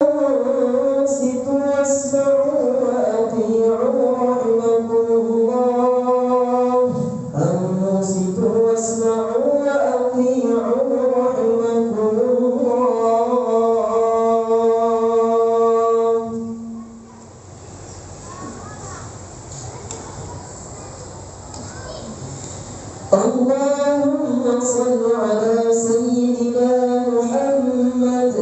أنصتوا واسمعوا وأطيعوا رحمكم الله. أنصتوا واسمعوا وأطيعوا رحمكم الله. اللهم صل على سيدنا محمد.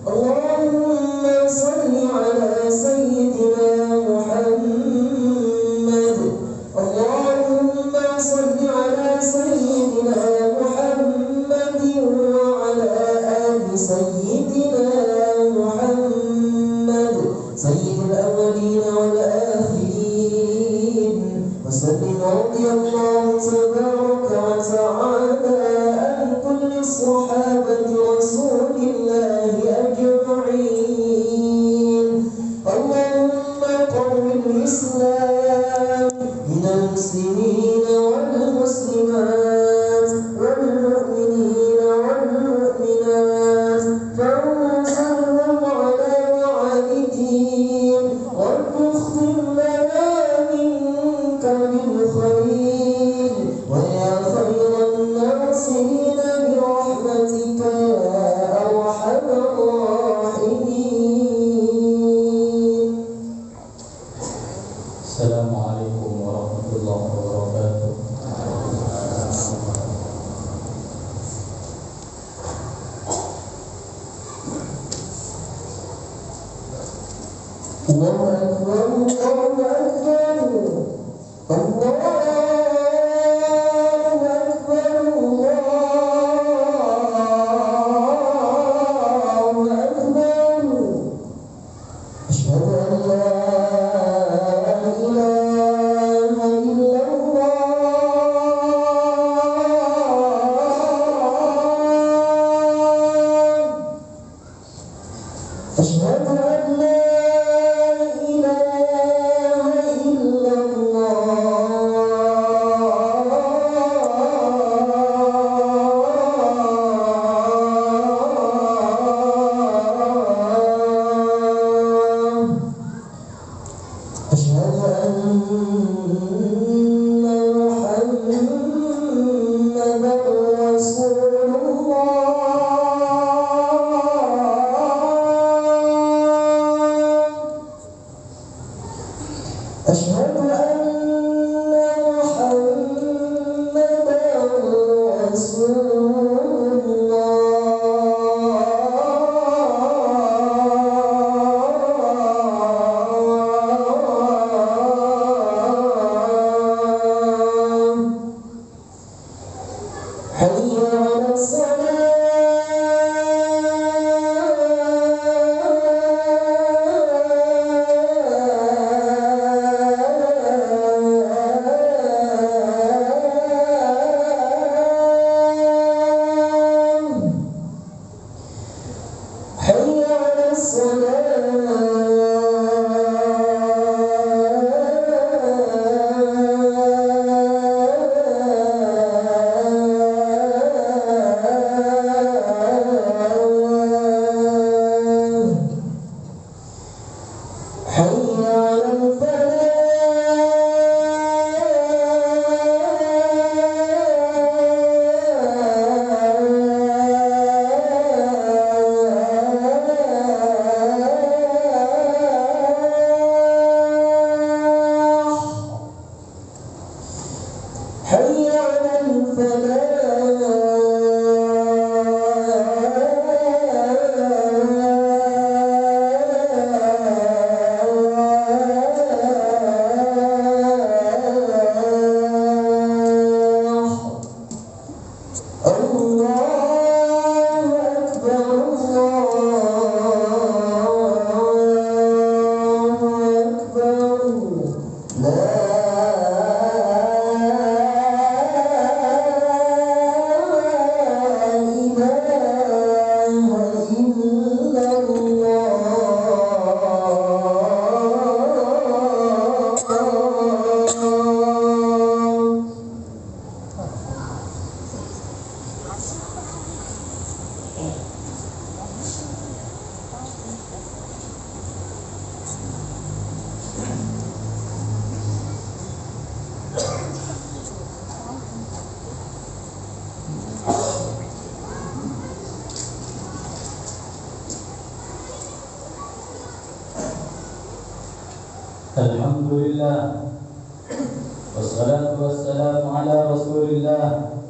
اللهم صل على سيدنا محمد. اللهم صل على سيدنا محمد وعلى آل سيدنا محمد سيد الأولين والآخرين. وسلم رضي الله تبارك وتعالى عن كل صحابة رسول الله أجمعين. اللهم قوم الإسلام من المسلمين والمسلمات والمؤمنين والمؤمنات فانصرهم على معاندهم واكفهم لنا منك بالخير ويا خير الناصرين برحمتك يا أرحم الراحمين. السلام عليكم ورحمة الله وبركاته. الله أكبر الله أكبر الله أكبر الله أكبر. أشهد أن لا إله إلا الله. أشهد أن لا إله إلا الله. أشهد أن محمدا رسول الله. أشهد أن محمدا رسول الله. حي على الصلاة. Alhamdulillah, wassalatu wassalamu ala Rasulillah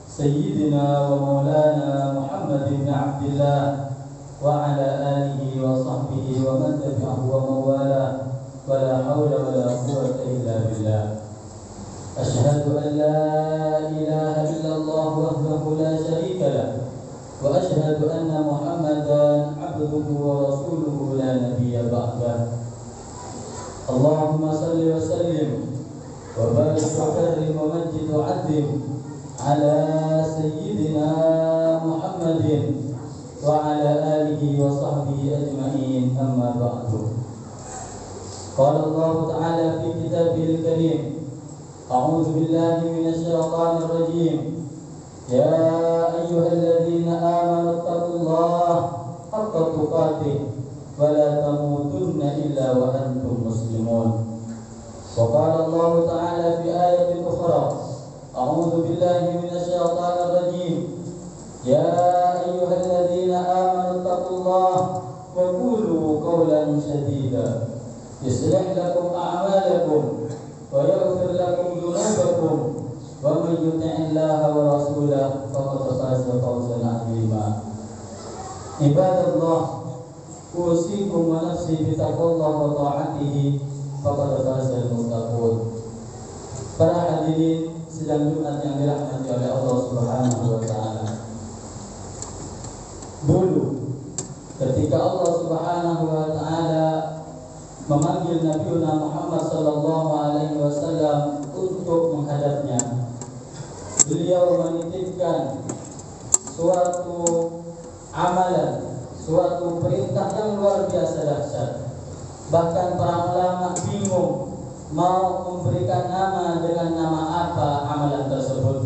Sayyidina wa maulana Muhammad bin Abdillah wa ala alihi wa sahbihi wa man tabi'ahu wa mawala wa la hawla wa la quwwata illa billah. Ashhadu an la ilaha illallah wahdahu la sharika lah wa ashhadu anna Muhammadan abduhu wa rasuluhu la nabiyya ba'dah. Allahumma salli wa sallim wa barik wa karrim wa majid wa addim ala sayyidina Muhammadin wa ala alihi wa sahbihi ajma'in, amma ba'du. Qala Allah ta'ala fi kitabihil karim, a'udzu billahi minasy syaithanir rajim. Ya ayyuhalladzina amanu taqullaha haqqa tuqatih wa la tamutunna illa wa antum muslimun. Wa qala Allah ta'ala fi ayatin ukhra, a'udzu billahi minasy syaithanir rajim. Ya ayyuhalladzina amanu taqullaha wa qulu qawlan sadida yuslih lakum a'malakum wa yaghfir lakum dhunubakum wa may yuti'illaha wa rasulahu faqad faza fawzan 'azima. Ibadallah, usikum wa nafsi bitaqwallahi wa ta'atihi faqad fazal muttaqun. Para hadirin sidang Jumat yang dirahmati oleh Allah Subhanahu wa taala. Dulu ketika Allah Subhanahu wa taala memanggil Nabi Muhammad sallallahu alaihi wasallam untuk menghadapnya, beliau menitipkan suatu amalan, suatu perintah yang luar biasa dahsyat. Bahkan para ulama bingung mau memberikan nama dengan nama apa amalan tersebut.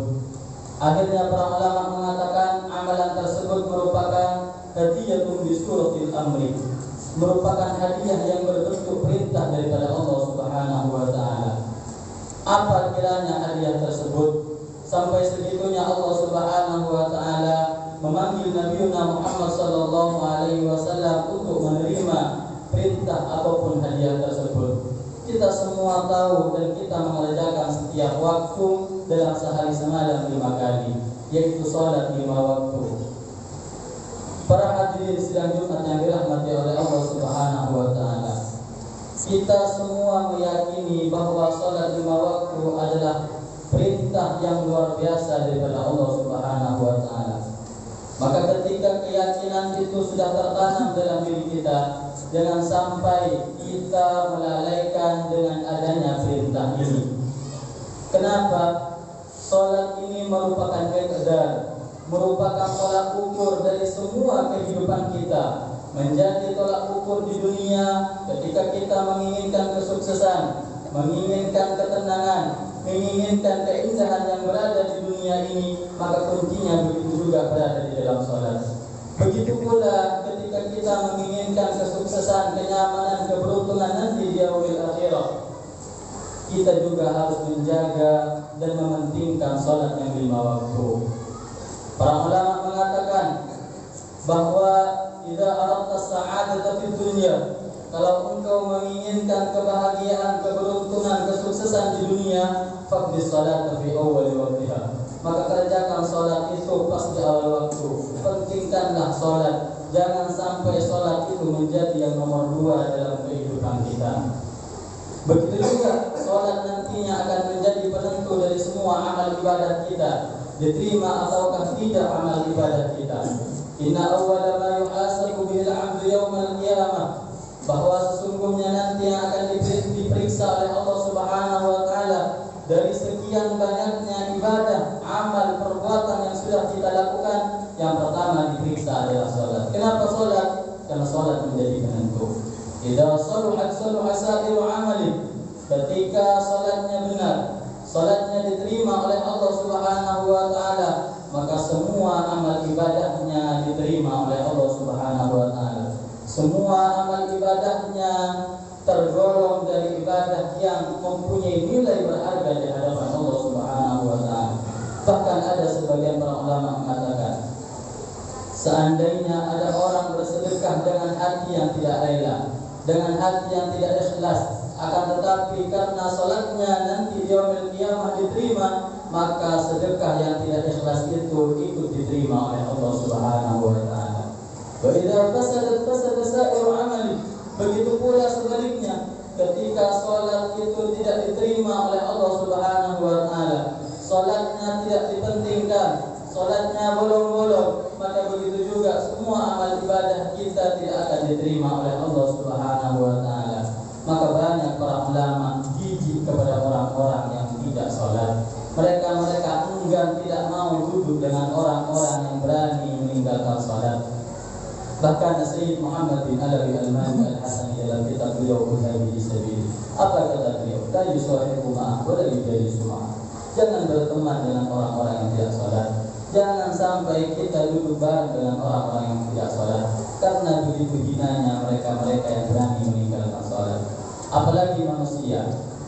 Akhirnya para ulama mengatakan amalan tersebut merupakan hadiyatun bi suratil amri, merupakan hadiah yang berbentuk perintah daripada Allah Subhanahu wa taala. Apa kiranya hadiah tersebut sampai segitunya Allah Subhanahu wa taala memanggil Nabi Muhammad sallallahu alaihi wasallam untuk menerima perintah ataupun hadiah tersebut. Kita semua tahu dan kita mengerjakan setiap waktu dalam sehari semalam 5 kali, yaitu salat 5 waktu. Para hadirin sidang Jumat yang dirahmati oleh Allah Subhanahu wa taala, kita semua meyakini bahwa salat 5 waktu adalah perintah yang luar biasa daripada Allah Subhanahu wa taala. Maka ketika keyakinan itu sudah tertanam dalam diri kita, jangan sampai kita melalaikan dengan adanya perintah ini. Kenapa? Salat ini merupakan qadar, merupakan tolak ukur dari semua kehidupan kita, menjadi tolak ukur di dunia ketika kita menginginkan kesuksesan, menginginkan ketenangan, menginginkan keindahan yang berada di dunia ini, maka kuncinya begitu juga berada di dalam salat. Begitu pula ketika kita menginginkan kesuksesan, kenyamanan, keberuntungan nanti di yaumil akhirah, kita juga harus menjaga dan mementingkan salat yang 5 waktu. Para ulama mengatakan bahwa idza aradta sa'adata fid dunya, kalau engkau menginginkan kebahagiaan, keberuntungan, kesuksesan di dunia, faqdi salat fi awwal waqtiha, maka kerjakan salat itu pas di awal waktu. Pentingkanlah salat, jangan sampai salat itu menjadi yang nomor 2 dalam kehidupan kita. Begitu juga salat nantinya akan menjadi penentu dari semua amal ibadat kita, diterima ataukah tidak amal ibadat kita. Inna awwala ma yuhasabu bihil 'abdu yaumal qiyamah, bahwa sesungguhnya nanti yang akan diperiksa oleh Allah Subhanahu wa taala dari sekian banyaknya ibadah, amal, perbuatan yang sudah kita lakukan, yang pertama diperiksa adalah salat. Kenapa salat? Karena salat menjadi penentu. Idza saluhat saluha sa'iru amali. Ketika salatnya benar, salatnya diterima oleh Allah Subhanahu wa taala, maka semua amal ibadahnya diterima oleh Allah Subhanahu wa taala. Semua amal ibadahnya tergolong dari ibadah yang mempunyai nilai berharga di hadapan Allah Subhanahu wa taala. Bahkan ada sebagian para ulama mengatakan, seandainya ada orang bersedekah dengan hati yang tidak rela, dengan hati yang tidak ikhlas, akan tetapi karena sholatnya nanti di yaumil qiyamah diterima, maka sedekah yang tidak ikhlas itu ikut diterima oleh Allah Subhanahu wa taala. Wa idza fasadat fasada sa'iru amali. Begitu pula sebaliknya, ketika sholat itu tidak diterima oleh Allah Subhanahu wa taala, sholatnya tidak dipentingkan, sholatnya bolong-bolong, maka begitu juga semua amal ibadah kita tidak akan diterima oleh Allah Subhanahu wa taala. Maka banyak para ulama jijik kepada orang-orang yang tidak sholat. Mereka enggan tidak mau duduk dengan orang-orang yang berani meninggalkan sholat. Bahkan Sayyid Muhammad bin Alawi Al-Mani Al-Hasani dalam kitab beliau Hudaybi Sabili, apa kata beliau? La yusahibu ma'ah wa la yujalisu ma'ah. Jangan berteman dengan orang-orang yang tidak sholat. Jangan sampai kita duduk bareng dengan orang-orang yang tidak sholat, karena begitu hinanya mereka-mereka yang berani meninggalkan sholat. Apalagi manusia,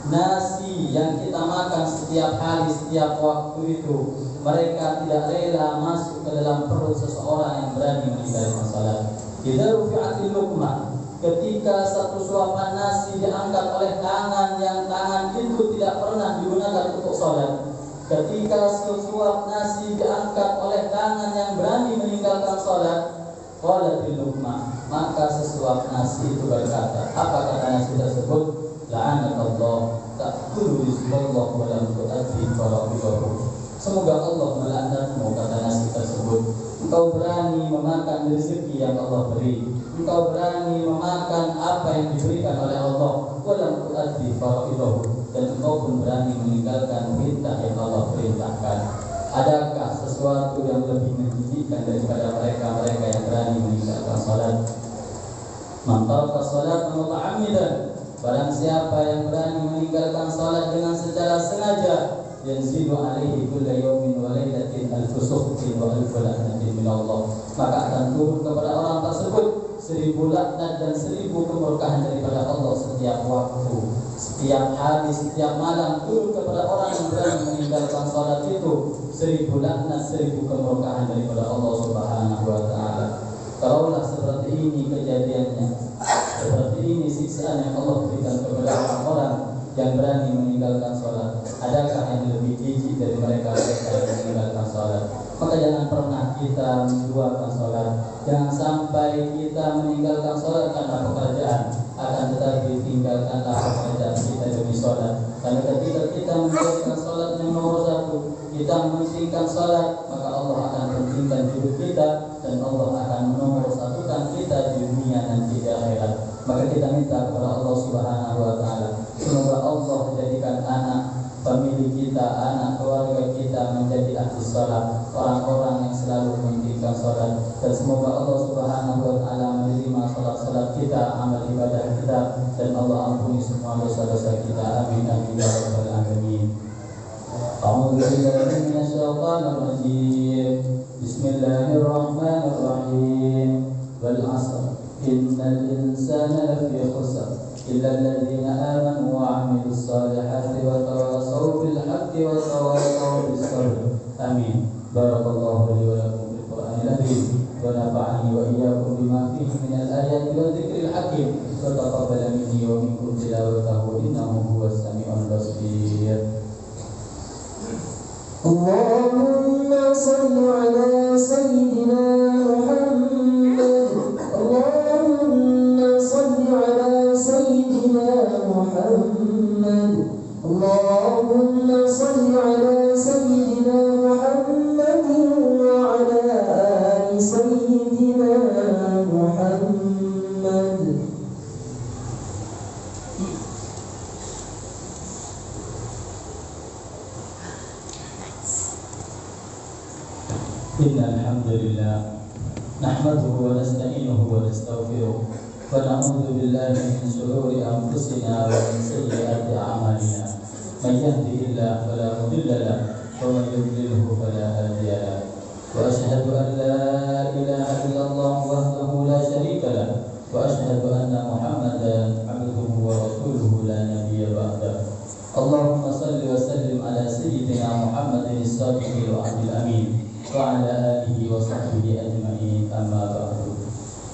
nasi yang kita makan setiap hari, setiap waktu itu, mereka tidak rela masuk ke dalam perut seseorang yang berani meninggalkan salat. Idza rufi'atil luqmah, ketika satu suapan nasi diangkat oleh tangan yang tangan itu tidak pernah digunakan untuk salat. Ketika sesuap nasi diangkat oleh tangan yang berani meninggalkan salat, qalatil luqmah, maka sesuap nasi itu berkata, apa kata nasi tersebut? La'anakallah ta'kulu rizqallah wa lam tu'addi fara'idahu. Semoga Allah melaknatmu, kata nasi tersebut. Engkau berani memakan rezeki yang Allah beri, engkau berani memakan apa yang diberikan oleh Allah, wa lam tu'addi fara'idahu, dan engkau pun berani meninggalkan perintah yang Allah perintahkan. Adakah sesuatu yang lebih menjijikkan daripada mereka-mereka yang berani meninggalkan salat? Man taraka salat muta'ammidan, barang siapa yang berani meninggalkan salat dengan secara sengaja, yanzilu alaihi kulla yawmin wa lailatin alfu sukhtin wa alfu la'natin min Allah, maka akan turun kepada orang tersebut 1000 laknat dan 1000 kemurkaan daripada Allah setiap waktu, setiap hari, setiap malam. Turun kepada orang yang berani meninggalkan salat itu 1000 laknat, 1000 kemurkaan daripada Allah Subhanahu wa taala. Kalaulah seperti ini kejadiannya, seperti ini siksaan yang Allah berikan kepada orang-orang yang berani meninggalkan sholat, adakah yang lebih jijik dari mereka yang meninggalkan sholat? Maka jangan pernah kita menduakan sholat. Jangan sampai kita meninggalkan sholat karena pekerjaan, akan tetapi tinggalkanlah pekerjaan kita demi sholat. Karena ketika kita meninggalkan sholat yang nomor satu, kita mementingkan sholat, maka Allah akan pentingkan hidup kita, dan Allah akan menomor satukan kita di dunia dan di akhirat. Maka kita minta kepada Allah Subhanahu wa taala, semoga Allah jadikan anak famili kita, anak keluarga kita menjadi ahli salat, orang-orang yang selalu mementingkan salat, dan semoga Allah Subhanahu wa taala menerima salat-salat kita, amal ibadah kita, dan Allah ampuni semua dosa-dosa kita. Amin amin ya rabbal alamin. A'udzu billahi minasyaitonir rajim. Bismillahirrahmanirrahim. Wal 'asr innal insana lafi khusr illa alladhina amanu wa 'amilus solihati wa tawasaw bil haqqi wa tawasaw bis sabr. Amin. Barakallahu li wa lakum bil Qur'anil azim wa nafa'ani wa iyyakum bima fihi minal ayati wa dzikril hakim wa taqabbal minni wa minkum tilawatahu innahu huwas samiul basir. Allahumma salli ala sayyidina Muhammad. Allahumma salli ala sayyidina Muhammad. Allahumma salli ala sayyidina Muhammad wa ala ali sayyidina Muhammad. Innal hamdalillah nahmaduhu wa nasta'inuhu wa nastaghfiruh wa na'udzu billahi min shururi anfusina wa min sayyiati a'malina. May yahdihillahu fala mudilla lahu wa may yudlilhu fala hadiya lahu. Wa ashhadu an la ilaha illallah wahdahu la syarika lahu wa ashhadu anna Muhammadan 'abduhu wa rasuluhu la nabiyya ba'dahu. Allahumma salli wa sallim ala sayyidina Muhammadin as-sadiqil wa'dil amin wa ala alihi wa sahbihi ajma'in, amma ba'du.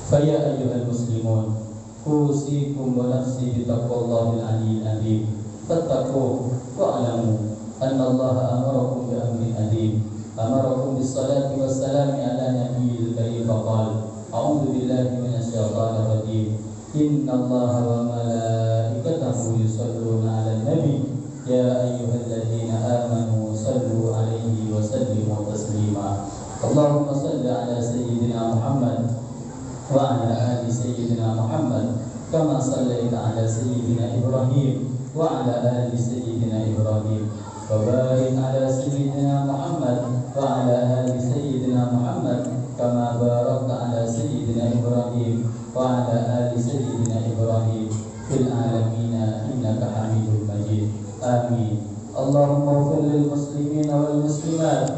Fa ya ayyuhal muslimun, أوصيكم ونفسي بتقوى الله العلي العظيم فاتقوه واعلموا أن الله أمركم بأمر عظيم أمركم بالصلاة والسلام على نبي الكريم فقال أعوذ بالله من الشيطان الرجيم إن الله وملائكته يصلون على النبي يا أيها الذين آمنوا صلوا عليه وسلموا تسليما اللهم صل على سيدنا محمد وعلى آل سيدنا محمد كما صليت على سيدنا إبراهيم وعلى آل سيدنا إبراهيم وبارك على سيدنا محمد وعلى آل سيدنا محمد كما باركت على سيدنا إبراهيم وعلى آل سيدنا إبراهيم في العالمين إنك حميد مجيد آمين اللهم اغفر للمسلمين والمسلمات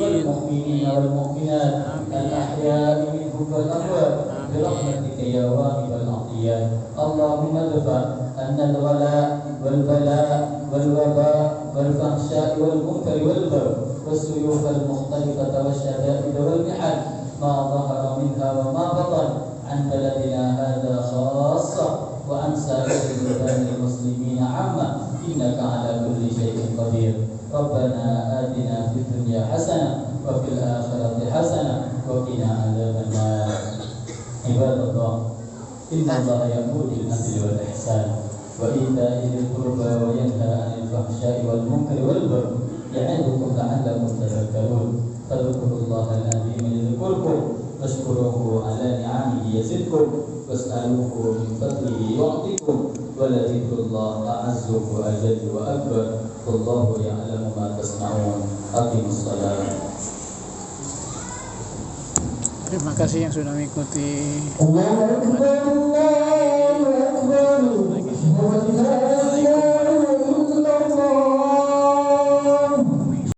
والمؤمنين والمؤمنات الأحياء منهم والأموات برحمتك يا واهب العطيات اللهم ادفع عنا الغلاء والبلاء والوباء والفحشاء والمنكر والبغي والسيوف المختلفة والشدائد والمحن ما ظهر منها وما بطن عن بلدنا هذا خاصة وعن سائر بلدان المسلمين عامة إنك على كل شيء قدير ربنا آتنا في الدنيا حسنة وفي الآخرة حسنة وقنا عذاب النار عباد الله إن الله يأمر بالعدل والإحسان وإيتاء ذي القربى وينهى عن الفحشاء والمنكر والبغي يعظكم لعلكم تذكرون فاذكروا الله العظيم يذكركم واشكروه على نعمه يزدكم واسألوه من فضله يعطيكم ولذكر الله أعز وأجل وأكبر والله يعلم ما تصنعون أقيموا الصلاة. Terima kasih yang sudah mengikuti. Allahu Akbar, Allahu Akbar.